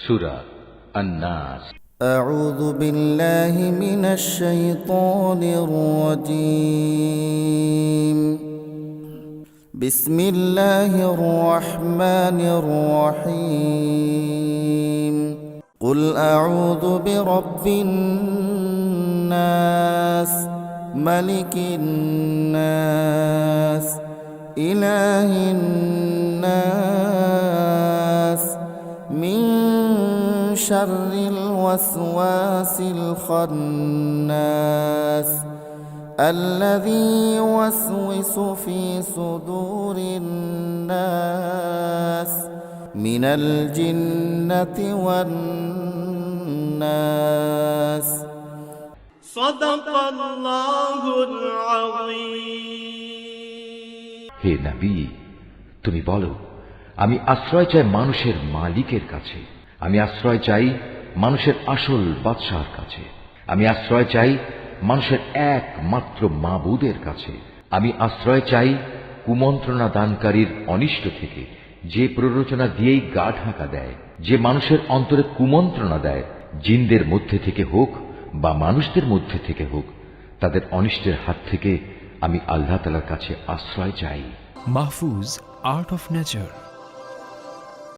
সূরা আন-নাস। أعوذ بالله من الشيطان الرجيم. بسم الله الرحمن الرحيم. قل أعوذ برب الناس ملك الناس إله الناس من شر الوسواس الخناس الذي يوسوس في صدور الناس من الجنة والناس. صدق الله العظيم. হে নবী, তুমি বলো, আমি আশ্রয় চাই মানুষের মালিকের কাছে, আমি আশ্রয় চাই মানুষের আসল বাদশাহর কাছে, আমি আশ্রয় চাই মানুষের একমাত্র মাবুদের কাছে, আমি আশ্রয় চাই কুমন্ত্রণা দানকারীর অনিষ্ট থেকে, যে প্ররোচনা দিয়েই গা ঢাকা দেয়, যে মানুষের অন্তরে কুমন্ত্রণা দেয়, জিনদের মধ্যে থেকে হোক বা মানুষদের মধ্যে থেকে হোক, তাদের অনিষ্টের হাত থেকে আমি আল্লাহ তাআলার কাছে আশ্রয় চাই। Mahfuz, art of nature.